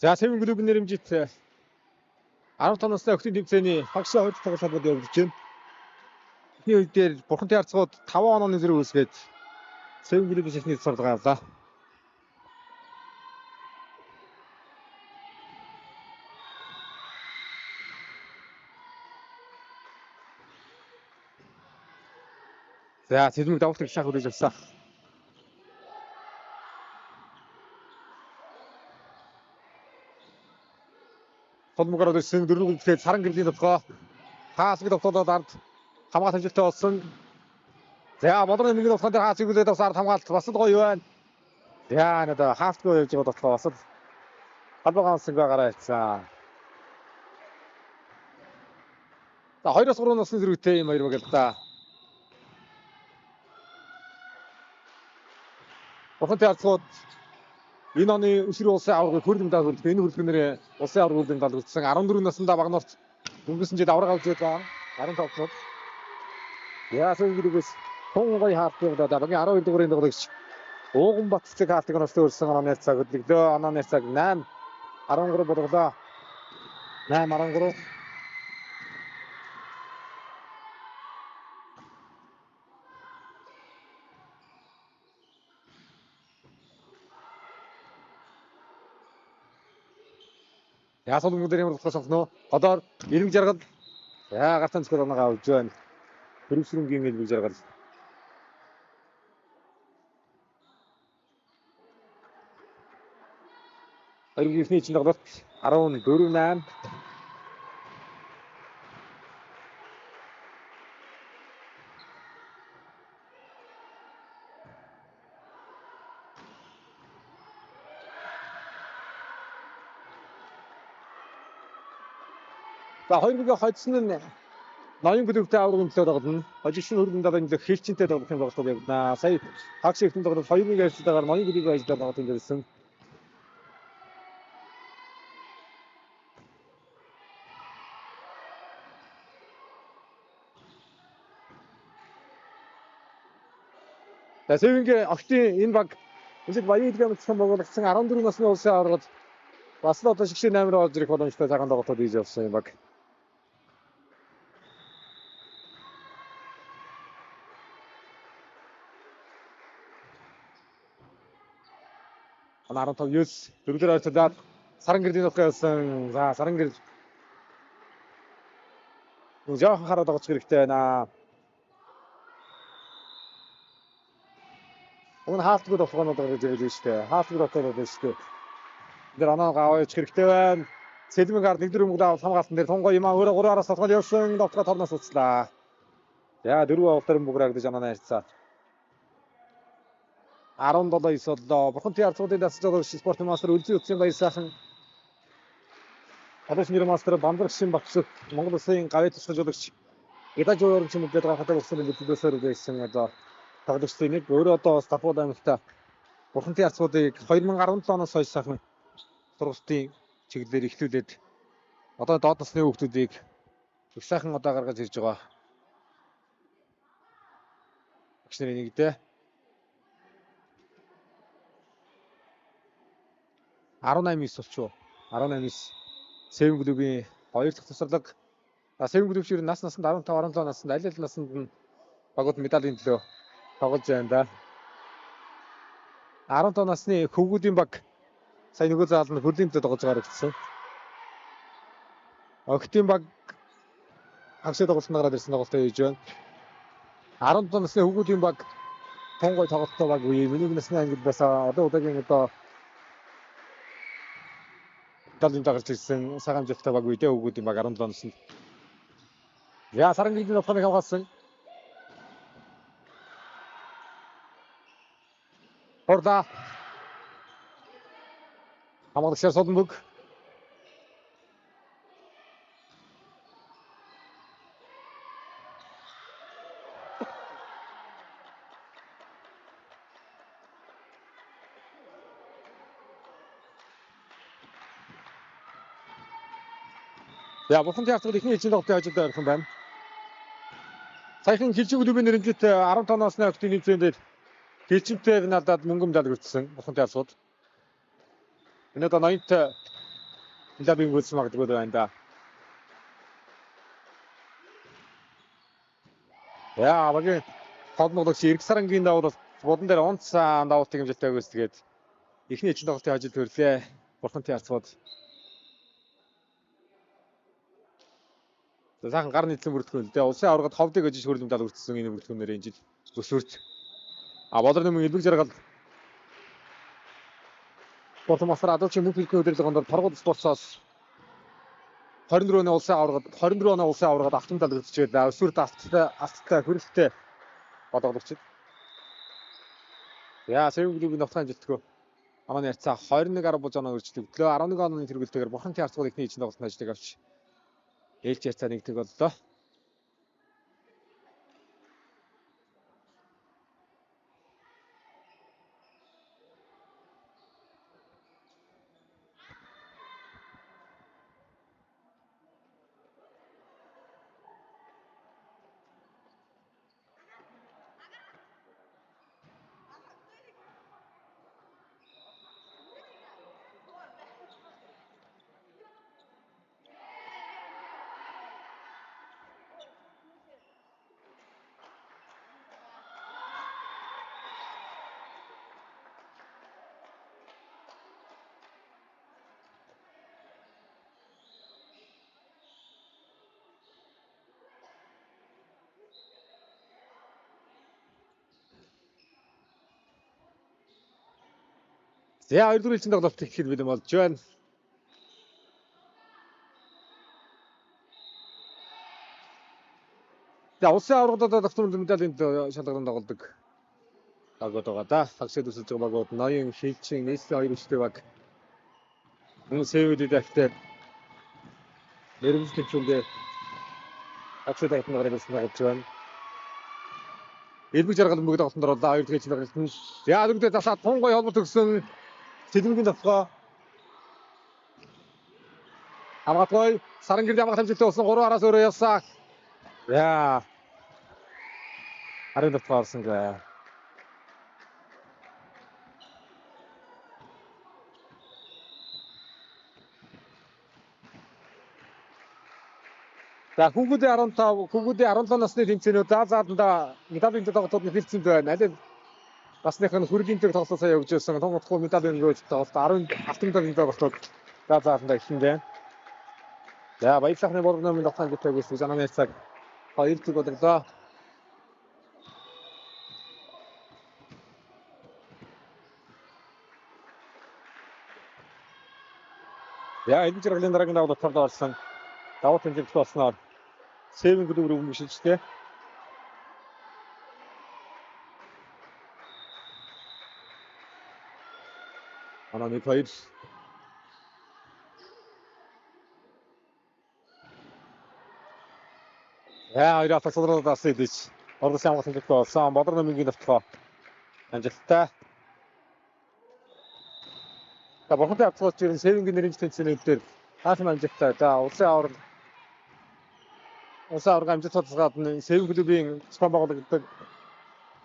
За Сэвэн клубын нэрмжит 15 настай охидын тэмцээний багшаа хойд тоглолтууд явуулж байна. Эхний үед дээр бурхантай харцгууд 5 онооны зэрэг үүсгээд Сэвэн клубын эхний сургалгаа авлаа. За Сэвэн давхрыг шах үргэлж авсан. Толмогоор өссөн дөрөв үлдээд саран гэрлийн дотгоо хаасыг довтлоод ард хамгаалалт хэмжээтэй болсон. За бодорны нэг дотгоо дээр хаасыг үлдээд авсан ард хамгаалалт бас л гоё байна. За надаа хаасгүй явж байгаа дотгоо бас л халбагаансан байгаараа хэлсэн. За 2-3 насны зэрэгтэй юм хоёр баг л да. Бурхантай харцгууд энэ оны өсвөр улсын аваргыг хөрөлдөм даалгавар энэ хөрөлгөнөөр улсын аваргуудын даалгаварсан 14 наснда багнорт өнгөрсөн жил авраг авч байгаа 15 тоглолт. Яасан гэрээс тун гоё хаалтыг удаа багийн 12 дугаарын тоглогч Ууганбат цэг хаалтыг онцлог өрсөн онооны цаг хөдлөгдөө онооны цаг 8 13 болголоо. 8 13 Яасан мөнгөөр ямар болох сонсноо. Одоо ирэг жаргал гартан цэцэр оноогоо авж байна. Хөрвсрөнгийн ирэг жаргал. Иргэний чинь тоглолт 14-8. За хоёрыг хоцсон нь ноён клубтэй аврагын төлөө тоглоно. Хожигшин хөргөн дарааны төлөө хэлчинтэй тоглохын тоглолт явагдана. Сая хагас ихтэн тоглолт 2-1 ярьцлаагаар ноён клубын ажиллагаа тоглолт ирсэн. За Сэвэнгийн охидын энэ баг эсвэл баян идгэмтсэн байгуулагдсан 14 насны улсын аваргад бас л одоо шигшээ 8 болж ирэх боломжтой цагаан тоглолтууд хийж явсан юм баг. Анаа 15-9 дөрөвдөр ойцолаад саран гэрлийн нутгаа явсан. За саран гэр жоохон хараад байгаа хэрэгтэй байна. Уг хаалтгүй тоглоомод гарч ирж шүү дээ. Хаалтгүй тоглоод байна шүү дээ. Тэр оноогоо аваач хэрэгтэй байна. Сэлмэг ард 1-4 мөнгө авах хамгаалтан дээр тунгаа юм өөрөө 3-араас тоглоод явсан. Довтлоо торноос уцлаа. За 4 авалтар мөнгөрагдаж оноо найрцаа. 17-9 боллоо. Бурхантай харцгуудын дасч байгаа спортын мастер Үлзий утсын баяр сайхан. Одооч нэр мастер Бандрагшин багш Монгол Улсын гавьяа тусгаж жуулагч Идаж өөрөмч мөдөд гахатай болсон төлөвлөсөөр байсан одоо тоглогчдын нэг өөрөө одоо Стаффорд аймагта Бурхантай харцгуудыг 2017 оноос хойш сайхан сургалтын чиглэлээр эхлүүлээд одоо доод насны хүүхдүүдийг их сайхан одоо гаргаж ирж байгаа. Багш нарын нэгдээ 18-9 болчихоо. 18-9 Сэвэн клубын хоёр дахь тусалга. Сэвэн клуб шиг насанд 15 17 наснд аль аль наснд нь багууд медалийн төлөө тоглож байна да. 15 насны хөвгүүдийн баг сая нөгөө заал нь хөрлийн төлөө тоглож байгаа гэсэн. Охидын баг хагасаа тоглолтод гараад ирсэн тоглолтоо хийж байна. 17 насны хөвгүүдийн баг тонгой тоглолтоо баг үе. Миний насны ангид байсан одоо удаагийн одоо талын гарч ирсэн сагамжтай баг үедээ өгөөдийн баг 17 наснд. Я саран гэрлийн нутгийг хамгаалсан. Орда. Хамгаалагчаар Солонбөг. За Бурхантай харцгууд ихний хэлцээний тоглолтын хажууд байсан байна. Саяхан Хилжиг клубын нэрнжит 15 насны охидын тэмцээнд Хилжигтэй надад мөнгө медаль өгсөн Бурхантай харцгууд. Энэ одоо 80-т Милабын гүйс магадгүй байна да. Яа, багийн холбогдогч Ирэг Сарангийн давуу бодлон дээр онцсан давуулт хэмжээтэй өгөөсгээд эхний эжин тоглолтын хажууд төрлөө. Бурхантай харцууд. Сайхан гар нийтлэн бүрэлдэхүүн л дээ. Улсын аваргад ховдыг ажиж хөрөлмдал үрдсэн энэ бүрэлдэхүүнээр энэ жил өсвөрч. Болор нэмэн элбэг жаргал Боломосоор адуучин мөнх хэлний өдрөлийн гондор торгууд спортсоос 24 оны улсын аваргад автомдал үрдчихэд өсвөрт авттай хөрөлттэй бодогдогч. Яа, Сэвэн клубын нотхон амжилтгүй. Манай ярьцаа 21 10 болж оноо өрчлөгдлөө. 11 оны тэргүүлтэйгээр Бурхантай харцууд эхний эзэн тоглолтын ажлыг авч ээлж ярьцаа нэгдэг боллоо. За 2 дөрөв эзэн тоглолт ихэд бэлэн болж байна. За улсын аваргадад автомобиль медалийн шалгаруулалт тоглодог. Багууд байгаа да. Таксид үсэлж байгаа багууд ноён шилжин нийслэл хоёр өчтэй баг. Мөн Сэвэд дэвтэр нэрмжлэг чүнгээ таксид айтны гарыг өснөж байна. Элбэг жаргал мөгд тоглолтод орлоо. 2 дахь тоглолтод яа дүгдээ засаад тунгой холболт өгсөн Сэдвийн давхаа Амгатай Сарангирд ямаг хамжилттай болсон 3 араас өөрөө явсан. Яа. Харин давхаа орсон гээ. За хүүгүүдээ 17 насны тэмцээнүүд зааданда медалийн тоглолтод нөхөлцсөн байна. Аль насных нь хүрлийн төр тоглолт сая өгж байсан. Том утгагүй медалийн өгж тоглолт 10 автомобилийн тоглолтод зааданда ихсэн байна. За баярлахны боргоны нотхон амжилттай өгсөн жананы цаг 2 цаг бодлоо. Яа энэ зэрэглэлийн дараагийн давуу талд орсон. Давуу тэмцэлт болсноор Сэвэн клуб рүү өмшөлжтэй. Ананы хоёр. Яа хоёроо тасалруулаас идэж. Ордос ямагт хэмжих болсон. Болор нэмгийн давтгаа. Амжилттай. За Бурхантай харцуулж ирэн Сэвэнгийн нэрийн тэнцэнүүд дээр хаасан амжилттай. За улсын аварга амжилт судалгаад Сэвэн клубын спон байгуулагддаг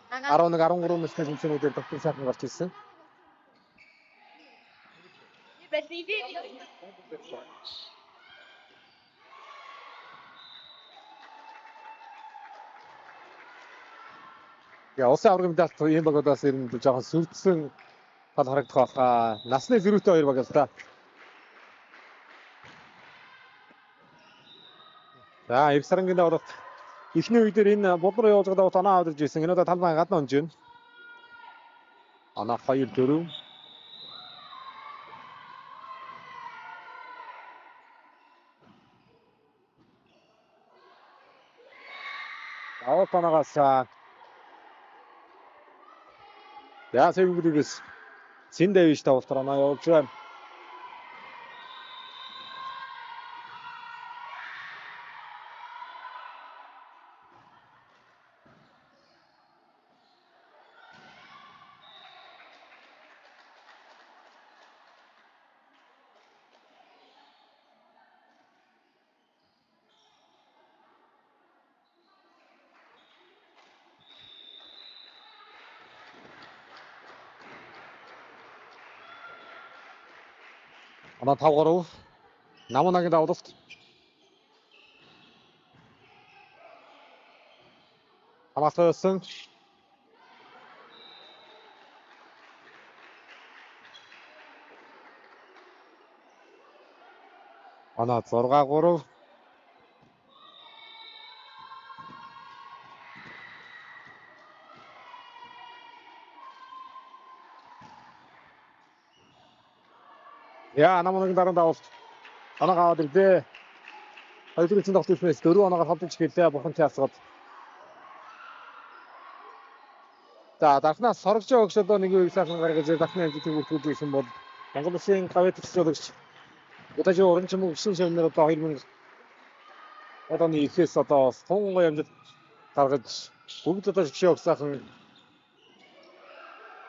11 13 насны тэнцэнүүдээр тогтмол сайхан гарч ирсэн. Я улсын аваргын медалт ийм багуудаас ирэн жоохон сүрдсэн тал харагдах баха. Насны зөрүүтэй хоёр баг л да. За Ирэг Сарангийн давуулт эхний үе дээр энэ болор явуулж байгаа давуулт оноо авдирж ирсэн. Энэ удаа талбай гадна онж байна. Оноо 2 4. Давуулт оноогоос яа Сэвэн клубээс Синдэвиш давуулт оноо явуулж байна. Оноо 5 3. Намунагийн давлалт. Хамаатсан. Оноо 6-3. Яа, намунагийн дараа давлалт. Оноогоо аваад ирлээ. Хоёрын цэн тогтолцоос 4 оноогоор холдож гэлээ бурхан чаасгаад. За, дарснаас соргож өгч одоо нэг үе сайхан гаргаж дарсны амжилтыг бүртгүүлсэн бол Монгол Улсын гавьяа төсөөлөгч удажи урамчим өгсөн шивнэр одоо 2000 одооны ихээс одоо сонгоо амжилт гаргаж бүгд одоо жишээ өгсөйхэн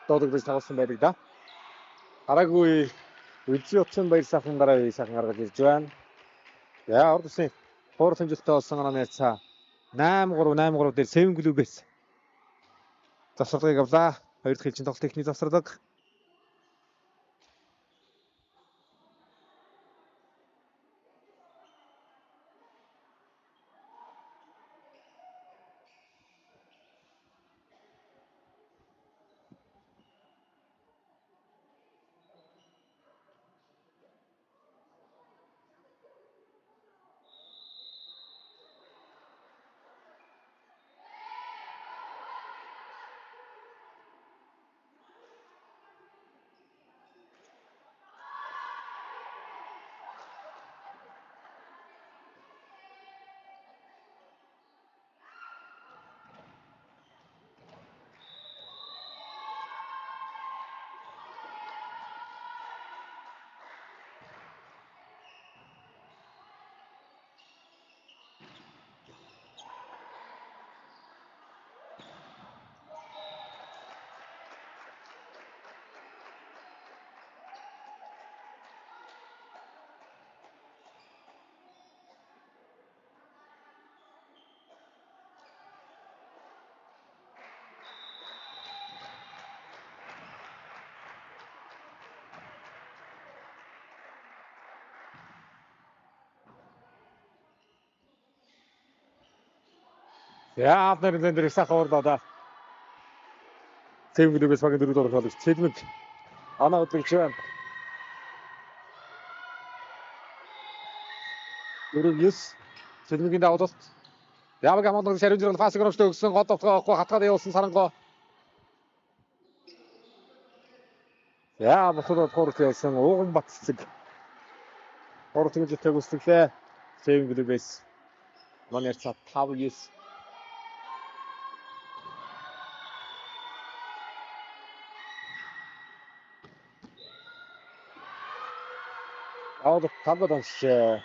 дуудагдаж тавсан байдаг да. Хараагүй үдший утсан баяр сайхан дараа үе сайхан гаргаж ирж байна. Яа, Монгол Улсын хуур хэмжээтэй болсон онооны цаа 8-3 дээр Seven клубээс завсралыг авлаа. Хоёр дахь хэлжин тоглолт техник завсралаг. Яа, апнарын дээр сайхан урлаа. Seven клубээс багийн дөрөв дөрөв тоглож Цэлмэг оноо өдрөгч байна. 4-9 Цэлмэгийн давлалт. Яваг амондог шаримжрал фас громжтой өгсөн гол тоглоохгүй хатгаад явуулсан Сарангой. Яа, босоод хурц явсан ууган батцэг. Хурц гэж төгсөлөө. Seven клубээс манай цаа 5-9. Аудо табадан шээ.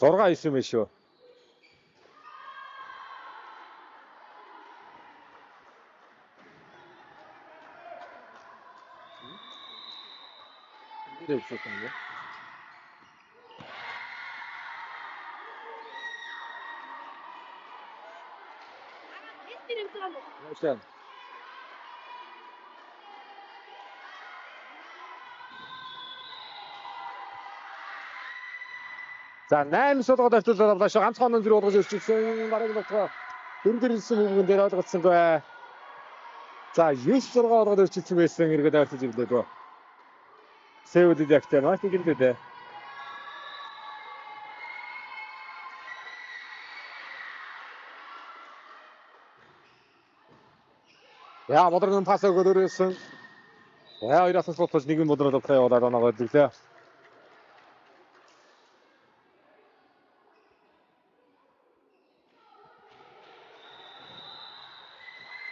Зурга 9 юм шүү. За 8 суулгаад авчулаад авлаа шүү. Ганцхан өндөр болгож өрчилсөн. Бараг болтгоо. Дөрөв ирсэн бүгэн дээр ойлгоцсонгүй. За 9-6 болгоод өрчилсөн байсан эргээд авчиж ирлээ. Сэвэд ягтай маш гинтэй. Яа, бодрон пас өгөөд өрөөсөн. Яа, хоёроос суултаж нэг нь бодроод авах яваад оноогоо ирлээ.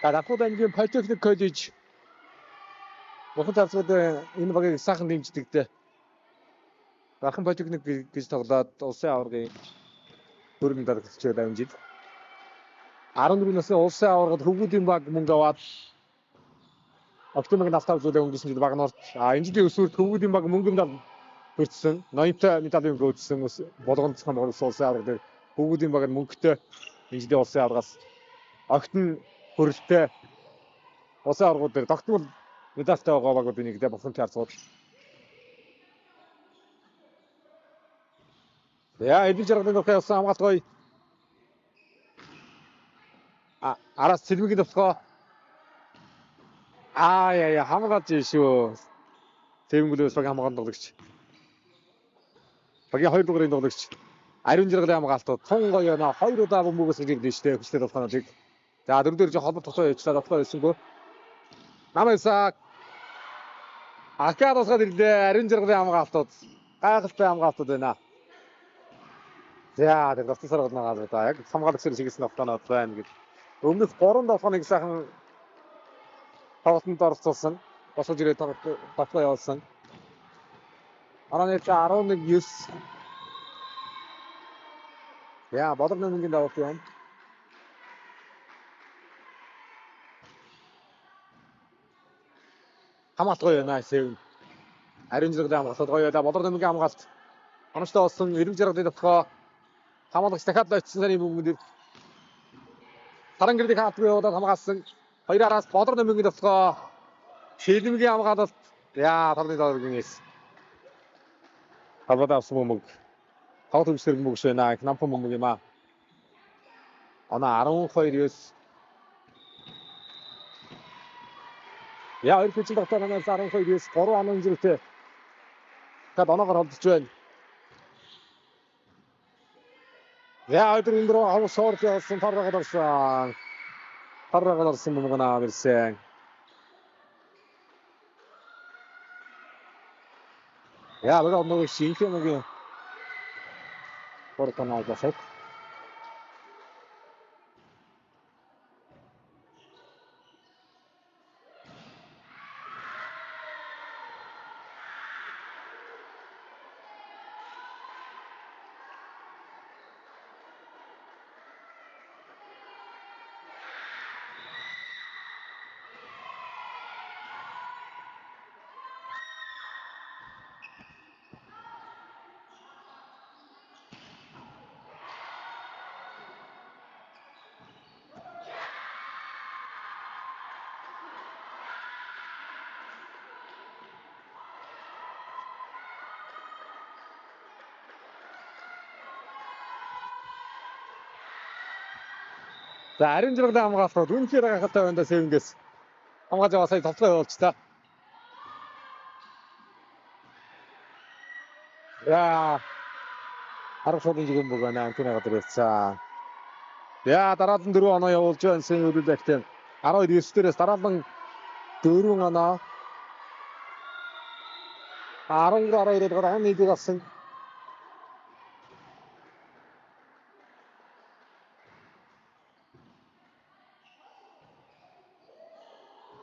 Дапууд ангийн Политехник коллеж Монгол цаасууд энэ багийг сайхан дэмждэгтэй. Бахан Политехник гэж тоглоод улсын аваргын хөрөнгө даргалж байгаа юм жил. 14 насны улсын аваргад хөвгүүдийн баг мөнгө аваад автомобиль автоузуулаа өнгөрсөн жил баг нь орж энэ жилийн өсвөрт хөвгүүдийн баг мөнгөнд хүртсэн. Ноёнтой медалийн гүйцсэн болгонд Монгол улсын аврагыг бүгдийн баг мөнгөтэй энэ жилийн улсын аврагаас огтн хөрөлтэй улсын аврагууд дээр тогтмол медальтай байгаа багуудын нэг дэ бохомт харцууд. Яа эдгээр жаргалын дөрөв явсан хамгаалт гоё. Араас цэлмигийн төвхөө. Яа хамгаалж шүү. Тэмгэлээс баг хамгаалт тоглогч. Багийн 2 дугаарыг тоглогч. Ариун жаргалын хамгаалтууд тун гоё наа 2 удаа бөмбөгөөс хэлэгдэн штэ хүчтэй тоглохоныг. За 4 дээр жоо холбоо тосоо явуулаад тоглоо хэлсэнгөө. Намайсаа Акадосгад ирлээ ариун жаргалын хамгаалтууд. Гайхалтай хамгаалтууд байна. За тэр тасцаар гоноо да яг хамгаалагч хийсэн автоноод байна гэж. Өмнөх 3 давханыг сайхан тоглолтод оролцуулсан. Босож ирээд тоглолтоо явуулсан. Араныг 11-9. Яа бодог нэмгийн давалт юм. Хамгаалт гоё байна сэв. Ариун жаргалын хамгаалт гоё да бодог нэмгийн хамгаалт. Онцтой болсон эрэг жаргалын төвхөө хамгаалагч дахиад очсон сарын бүгд Сарангэрдийг хаалтгүй явуулаад хамгаалсан. 2-араас бодог нэмгийн төвхөө шилмгийн хамгаалалт. Яа тарны дөрвийн эс. Хаваад авсан бөмбөг. Хаваад өмсөр бөмбөг шэнэ намхан бөмбөг юм аа. Она 12-9. Яа энэ хүчин тогтоог анаас 12-9 3 онон зэрэгтэй. Та доноогоор холдож байна. Яа өдөр энэ рүү авах шорт явуулсан таргагаад орсон. Таргагаад орсон бөмбөг наа ирсэн. Яа бага нөгөө шинхэмгийн портоноо гасах. За ариун жаргалын хамгаалалтууд үнэхээр гайхалтай байна да сэвэнгээс. Хамгаалж байгаа сая тоглоо явуулч та. Яа. Харахад нэг юм байна анхныгаа дэрсэн. Яа дараалан 4 оноо явуулж байна сэвэнгүүд актив. 12-9 дээрээс дараалан 4 оноо. 12-12-оор гараа нэг авсан.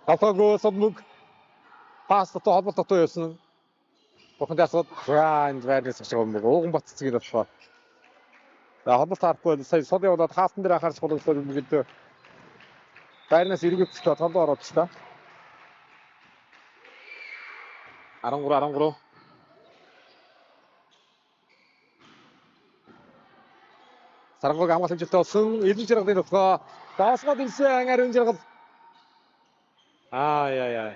Апаго содмуг паста то холбоо татуу явсан. Бохонд асууд гранд вайрнес гэж юм боо. Ууган батцгийг авчихаа. За холбоо таарахгүй сая сод явуулаад хаалтан дээр анхаарч болохгүй юм гэдэг. Вайрнес эргэж толгоо ороод ч та. 13. Сарангог хамгаалагчтай болсон эдэн жаргалын төвхөө даасгаад ирсэн ариун жаргал. Яа.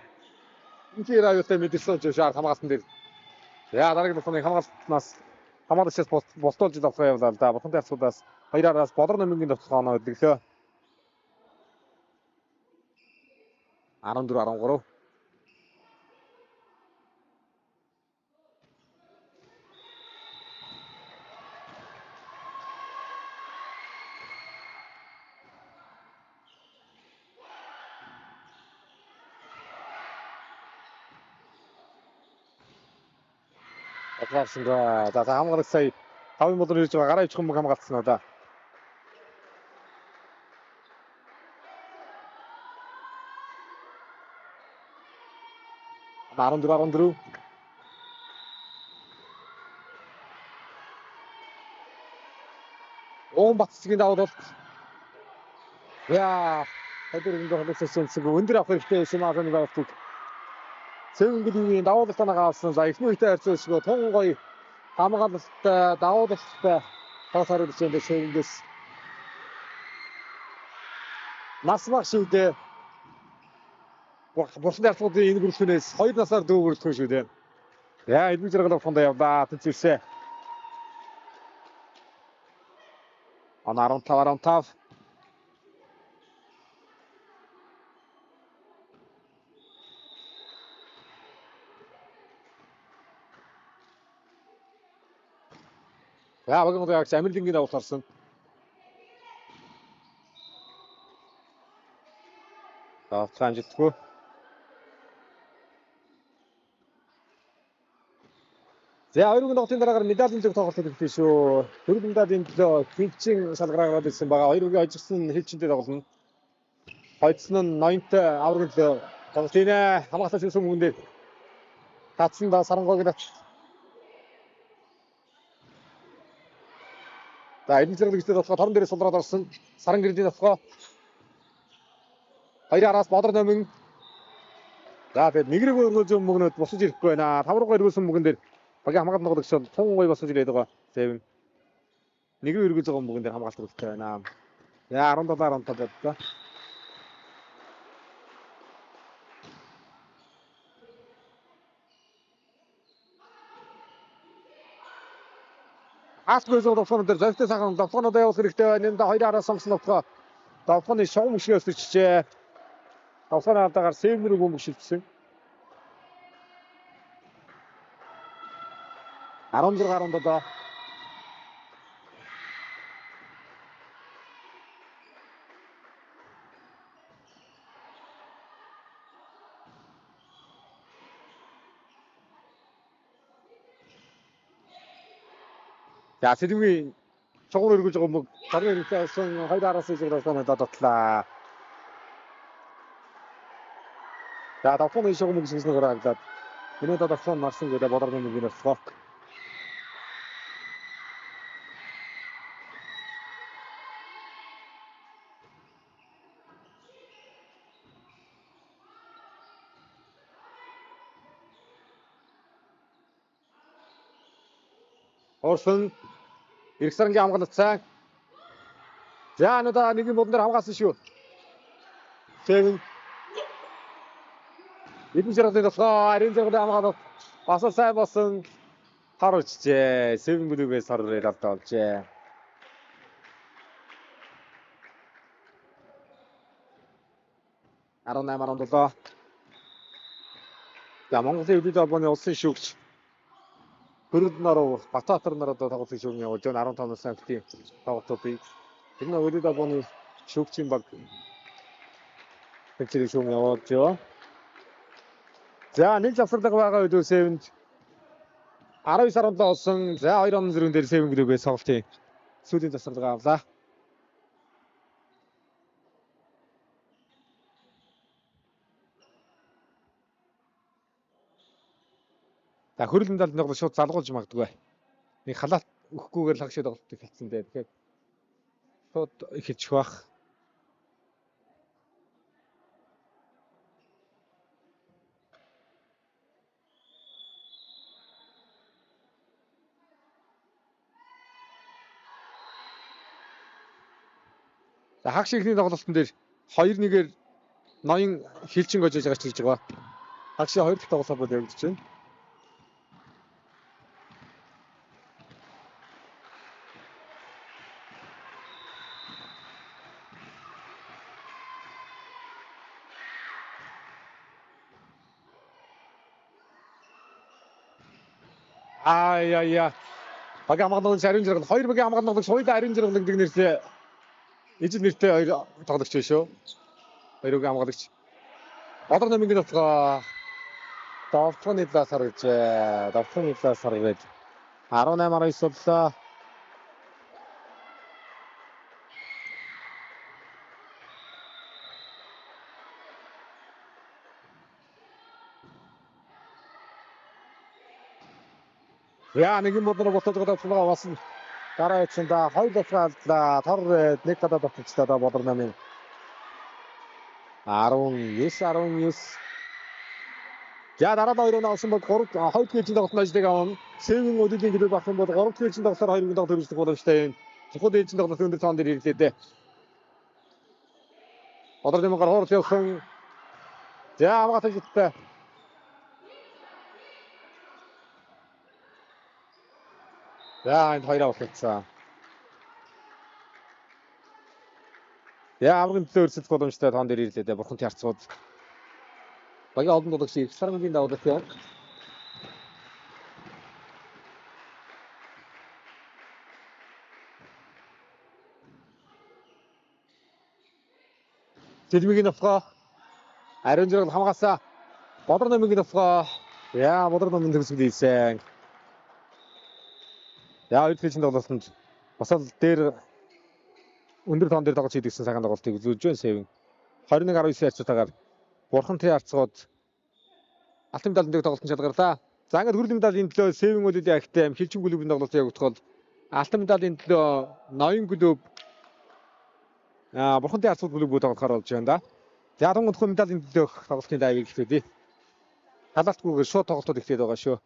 Ингээр аюутай мэдэрсэн ч шаар хамгаалтан дээр. Яа дараагийн тохны хамгаалтнаас хамгаалагчаас бостолж авах явлаа да. Бохонд асуудаас 2-араас болор нэмгийн тоххоо оноо өдөглөө. 14-13. Ахаарсан да. За хамгаалагч сая 5 болор ирж байгаа гараа ичхэн хамгаалсан уу да. Наран 14. Оон батцгийн даваад бол яа өдөр энэ холбоосон өндөр авах хэрэгтэй юм аа нэг авах. Цэвэнглийн давуу талаагаа авсан. За эхний үетэй харьцуулшгүй тун гоё хамгаалалттай давуу талтай тоос харуулж байгаа Цэвэнгээс нас баг шивдэ. Бурхан ялцгуудын энэ бүрэлдэхүүнээс 2 насаар дүү бүрэлдэхүүн шүү дээ. Яа эдгээр зэрэг фонд явлаа тэнцвэрсэ. Он 15. Яа багын яг Амирлингийн давуу тарсан. Амжилтгүй. За хоёрын ногтын дараагаар медалийн зөв тоглолт хийх шүү. Дөрөв медалийн төлөө хилчин шалгараад ирсэн байгаа. Хоёр үгийн хожигдсан хилчинтэй тоглоно. Хойдсон нь 80-тай аврагын төлөө тоглолтийнэ. Хамгаалалт хийсэн хүн дээр татсан да Сарангойг л. За эдгээр зэрэг ихтэй болохоор торон дээрээ сулраад орсон. Сарангэрлийн авхаа. Хоёр араас бодор номин. За тэгээд нэгрэг өргөж мөгнөд босож ирэхгүй байна. 5 руугаа ирүүлсэн мөгөн дээр багийн хамгаалалт ногдогч тун гоё босож ирээд байгаа. Зэвэн. Нэгрэг өргөж байгаа мөгөн дээр хамгаалалт өгөхтэй байна. Яа 17 та. Асгүй зов товхон дээр зовтой сайхан товхоноо явуулах хэрэгтэй байна. Энд хоёр араас сонгосон товхоо. Товхоны шоу мөшгөөс чижээ. Товхоны алдаагаар Севмэр өгөн мөшөлдсөн. 16-17. За Сэлмийн чугуур өргөж байгаа мөг торын хэрэгцээ авсан хоёр араас зэрэг доотлаа. За товхоны шоу мөг хийснээр харагдаад энэ товхон марсан гэдэг бодор нэг юм байна. Орсон Ирэх сарангийн хамгаалалт сайн. За надаа нэг юм бодон дээр хамгаалсан шүү. Зэвэн. Эдэн зэрэгтэй болохоор арийн зэрэгтэй хамгаалалт бас сайн болсон. Харуулжээ. Севен бүлэгээс хараад алдаа олжээ. Арон 17. За Монголын Улсын холбооны улсын шүүгч Хөрөнд наруу Батбаатар нараа тоглолтыг шүүгэн явуулж байна. 15 насны амтын тоглолтуудыг. Энэ Улсын холбооны шүүгчийн баг тэнцвэрийг шүүгэн явуулж байна. За нэг завсарлага байгаа үед Севэнд 19-17 болсон. За 2 он зэрэг дээр Севен группээс тоглолтын сүүлийн завсарлага авлаа. За хөрөлн талд нэг шууд залгуулж магадгүй. Нэг халаат өгөхгүйгээр л хагшаа тоглолтыг хэлсэн дээ. Тэгэхээр шууд эхэлчих бах. За хагшаа ихний тоглолтын дээр 2-1-ээр ноён хилчин гожиж байгаа ч гэж байгаа. Хагшаа 2 дахь тоглолтоор бол явагдаж байна. Яа. Багийн хамгаалалтын ариун зэрэг 2 багийн хамгаалалтын соёлын ариун зэрэг нэг нэртэй ижил нэртэй 2 тоглогч байна шүү. 2 багийн хамгаалагч. Бодор номингийн тоцгоо Давтханы талаас харагдаж. Давтханы талаас харагдаж 18-19 боллоо. Яа нэг юм бодор ботод байгаа бас дараа ячинда 2 давтгаллаа. Тор нэг гадаа давтчихлаа бодор намын 19. За дараагийн хоёроо авсан бол 2 дахь ээлжинд тоглолтын ажлыг авна. Сэвэн өдөрийн гэрээ басан бол 3 дахь ээлжинд тоглохоор 2 тоглолт өргөжлөх боломжтой юм. Чухал ээлжинд тоглох өндөр тоон дээр ирлээ дээ. Одор дэмгээр хоорол явсан. За хамгаалж иттэй. За энэ хоёроо авчихсан. Аврагын төлөө өрсөлдөх боломжтой тоон дээр ирлээ дээ. Бурхантай харцууд. Багийн олон дуулагч их сармгийн давуулт юм. Тэлмигийн авгаа. Ариун зэрэг хамгаалсан. Бодрон номын авгаа. Бодрон номын төгсгөл ийсэн. Хоёр ээлжинд тоглолтод бас л дээр өндөр тоон дээр тоглож идэгсэн цагаан тоглолтыг үзүүлж байна Сэвэн. 21-19 харьцаатаагаар Бурхантай харцууд алтан медалийн тоглолтын шалгарлаа. За ингээд хүрлийн медалийн төлөө Сэвэн үлэлийн агтай хилчин клубын тоглолт явагдах бол алтан медалийн төлөө ноён клуб Бурхантай харцууд клубүүд тоглохоор болж байна да. За тунгад медалийн төлөөх тоглолтын дайвыг эхлүүлээ. Халаалтгүйгээр шууд тоглолтууд эхлээд байгаа шүү.